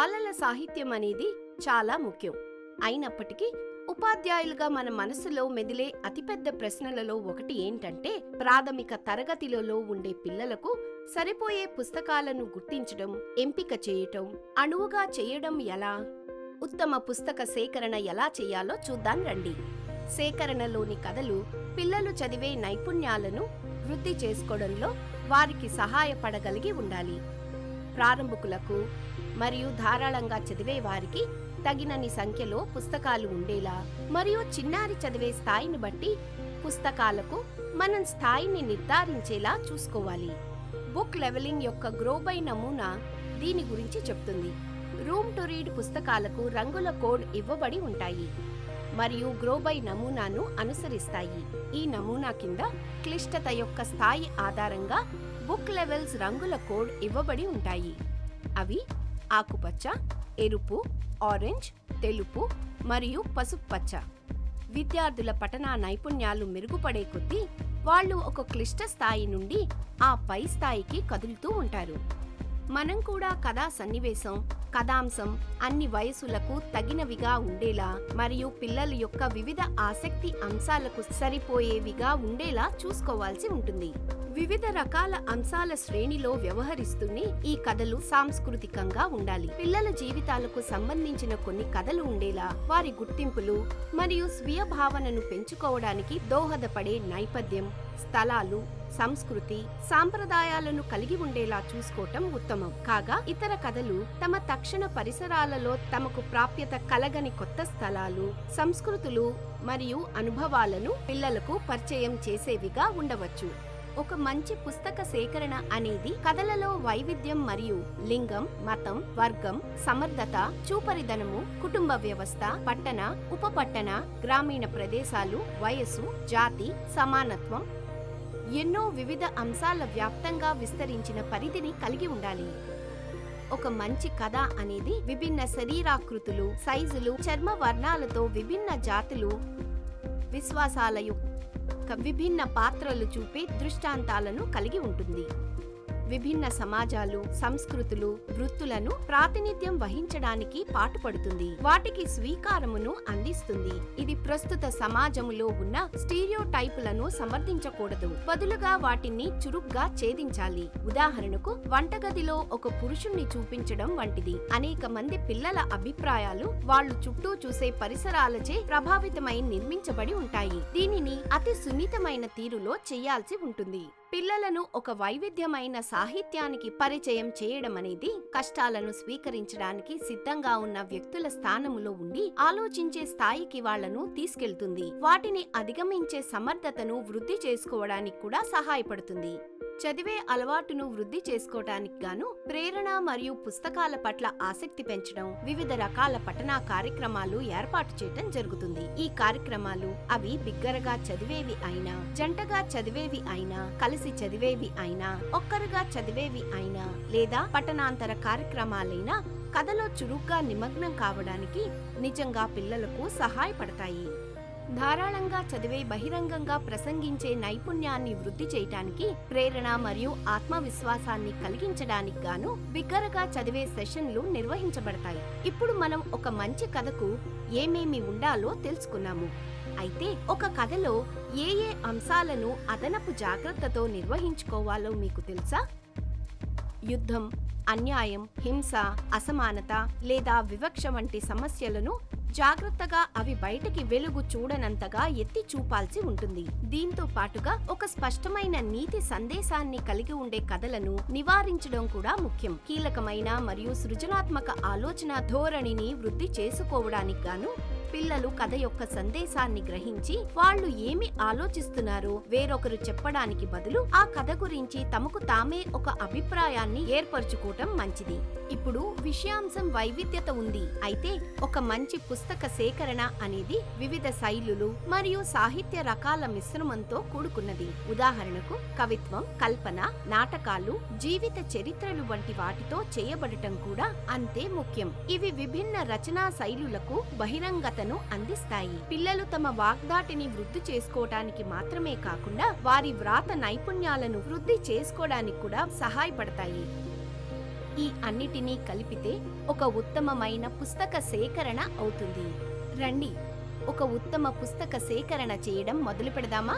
బాలల సాహిత్యం అనేది చాలా ముఖ్యం. అయినప్పటికీ ఉపాధ్యాయులుగా మన మనసులో మెదిలే అతిపెద్ద ప్రశ్నలలో ఒకటి ఏంటంటే, ప్రాథమిక తరగతిలలో ఉండే పిల్లలకు సరిపోయే పుస్తకాలను గుర్తించడం, ఎంపిక చేయటం, అణువుగా చేయడం ఎలా? ఉత్తమ పుస్తక సేకరణ ఎలా చేయాలో చూద్దాం రండి. సేకరణలోని కథలు పిల్లలు చదివే నైపుణ్యాలను వృద్ధి చేసుకోవడంలో వారికి సహాయపడగలిగి ఉండాలి. ప్రారంభకులకు మరియు ధారాళంగా చదివే వారికి తగినన్ని సంఖ్యలో పుస్తకాలు ఉండేలా, మరియు చిన్నారి చదివే స్థాయిని బట్టి పుస్తకాలకు మనం స్థాయిని నిర్ధారించేలా చూసుకోవాలి. బుక్ లెవెలింగ్ యొక్క గ్రోబై నమూనా దీని గురించి చెప్తుంది. రూమ్ టు రీడ్ పుస్తకాలకు రంగుల కోడ్ ఇవ్వబడి ఉంటాయి మరియు గ్రోబై నమూనాను అనుసరిస్తాయి. ఈ నమూనా కింద క్లిష్టత యొక్క స్థాయి ఆధారంగా బుక్ లెవెల్స్ రంగుల కోడ్ ఇవ్వబడి ఉంటాయి. అవి ఆకుపచ్చ, ఎరుపు, ఆరెంజ్, తెలుపు మరియు పసుపు పచ్చ. విద్యార్థుల పఠనా నైపుణ్యాలు మెరుగుపడే కొద్దీ వాళ్ళు ఒక క్లిష్ట స్థాయి నుండి ఆ పై స్థాయికి కదులుతూ ఉంటారు. మనం కూడా కథా సన్నివేశం, కథాంశం అన్ని వయసులకు తగినవిగా ఉండేలా మరియు పిల్లల యొక్క వివిధ ఆసక్తి అంశాలకు సరిపోయేవిగా ఉండేలా చూసుకోవాల్సి ఉంటుంది. వివిధ రకాల అంశాల శ్రేణిలో వ్యవహరిస్తూనే ఈ కథలు సాంస్కృతికంగా ఉండాలి. పిల్లల జీవితాలకు సంబంధించిన కొన్ని కథలు ఉండేలా వారి గుర్తింపులు మరియు స్వీయ భావనను పెంచుకోవడానికి దోహదపడే నేపథ్యం, స్థలాలు, సంస్కృతి, సాంప్రదాయాలను కలిగి ఉండేలా చూసుకోవటం ఉత్తమం. కాగా ఇతర కథలు తమ తక్షణ పరిసరాలలో తమకు ప్రాప్యత కలగని కొత్త స్థలాలు, సంస్కృతులు మరియు అనుభవాలను పిల్లలకు పరిచయం చేసేవిగా ఉండవచ్చు. ఒక మంచి పుస్తక సేకరణ అనేది కథలలో వైవిధ్యం మరియు లింగం, మతం, వర్గం, సమర్థత, చూపరిధనము, కుటుంబ వ్యవస్థ, పట్టణ, ఉపపట్టణ, గ్రామీణ ప్రదేశాలు, వయస్సు, జాతి, సమానత్వం ఎన్నో వివిధ అంశాల వ్యాప్తంగా విస్తరించిన పరిధిని కలిగి ఉండాలి. ఒక మంచి కథ అనేది విభిన్న శరీరాకృతులు, సైజులు, చర్మ వర్ణాలతో విభిన్న జాతులు, విశ్వాసాల యొక్క విభిన్న పాత్రలు చూపే దృష్టాంతాలను కలిగి ఉంటుంది. విభిన్న సమాజాలు, సంస్కృతులు, వృత్తులను ప్రాతినిధ్యం వహించడానికి పాటుపడుతుంది. వాటికి స్వీకారమును అందిస్తుంది. ఇది ప్రస్తుత సమాజములో ఉన్న స్టీరియోటైపులను సమర్థించకూడదు, బదులుగా వాటిని చురుగ్గా ఛేదించాలి. ఉదాహరణకు, వంటగదిలో ఒక పురుషుణ్ణి చూపించడం వంటిది. అనేక మంది పిల్లల అభిప్రాయాలు వాళ్ళు చుట్టూ చూసే పరిసరాలచే ప్రభావితమై నిర్మించబడి ఉంటాయి. దీనిని అతి సున్నితమైన తీరులో చేయాల్సి ఉంటుంది. పిల్లలను ఒక వైవిధ్యమైన సాహిత్యానికి పరిచయం చేయడం అనేది కష్టాలను స్వీకరించడానికి సిద్ధంగా ఉన్న వ్యక్తుల స్థానములో ఉండి ఆలోచించే స్థాయికి వాళ్లను తీసుకెళ్తుంది. వాటిని అధిగమించే సమర్థతను వృద్ధి చేసుకోవడానికి కూడా సహాయపడుతుంది. చదివే అలవాటును వృద్ధి చేసుకోవటానికి గాను ప్రేరణ మరియు పుస్తకాల పట్ల ఆసక్తి పెంచడం, వివిధ రకాల పఠనా కార్యక్రమాలు ఏర్పాటు చేయటం జరుగుతుంది. ఈ కార్యక్రమాలు అవి బిగ్గరగా చదివేవి అయినా, జంటగా చదివేవి అయినా, కలిసి చదివేవి అయినా, ఒక్కరుగా చదివేవి అయినా, లేదా పఠనాంతర కార్యక్రమాలైనా కథలో చురుగ్గా నిమగ్నం కావడానికి నిజంగా పిల్లలకు సహాయపడతాయి. ధారాళంగా చదివే, బహిరంగంగా ప్రసంగించే నైపుణ్యాన్ని వృద్ధి చేయటానికి, ప్రేరణ మరియు ఆత్మవిశ్వాసాన్ని కలిగించడానికి గాను బిగ్గరగా చదివే సెషన్లు నిర్వహించబడతాయి. ఇప్పుడు మనం ఒక మంచి కథకు ఏమేమి ఉండాలో తెలుసుకున్నాము. అయితే ఒక కథలో ఏ అంశాలను అదనపు జాగ్రత్తతో నిర్వహించుకోవాలో మీకు తెలుసా? యుద్ధం, అన్యాయం, హింస, అసమానత లేదా వివక్ష వంటి సమస్యలను జాగ్రత్తగా అవి బయటికి వెలుగు చూడనంతగా ఎత్తి చూపాల్సి ఉంటుంది. దీంతో పాటుగా ఒక స్పష్టమైన నీతి సందేశాన్ని కలిగి ఉండే కథలను నివారించడం కూడా ముఖ్యం. కీలకమైన మరియు సృజనాత్మక ఆలోచన ధోరణిని వృద్ధి చేసుకోవడానికి గాను పిల్లలు కథ యొక్క సందేశాన్ని గ్రహించి వాళ్ళు ఏమి ఆలోచిస్తున్నారో వేరొకరు చెప్పడానికి బదులు ఆ కథ గురించి తమకు తామే ఒక అభిప్రాయాన్ని ఏర్పరచుకోవటం మంచిది. ఇప్పుడు విషయాంశం వైవిధ్యత ఉంది. అయితే ఒక మంచి పుస్తక సేకరణ అనేది వివిధ శైలులు మరియు సాహిత్య రకాల మిశ్రమంతో కూడుకున్నది. ఉదాహరణకు, కవిత్వం, కల్పన, నాటకాలు, జీవిత చరిత్రలు వంటి వాటితో చేయబడటం కూడా అంతే ముఖ్యం. ఇవి విభిన్న రచనా శైలులకు బహిరంగతను అందిస్తాయి. పిల్లలు తమ వాగ్దాటిని వృద్ధి చేసుకోవటానికి మాత్రమే కాకుండా వారి వ్రాత నైపుణ్యాలను వృద్ధి చేసుకోవడానికి కూడా సహాయపడతాయి. ఈ అన్నిటినీ కలిపితే ఒక ఉత్తమమైన పుస్తక సేకరణ అవుతుంది. రండి, ఒక ఉత్తమ పుస్తక సేకరణ చేయడం మొదలు పెడదామా?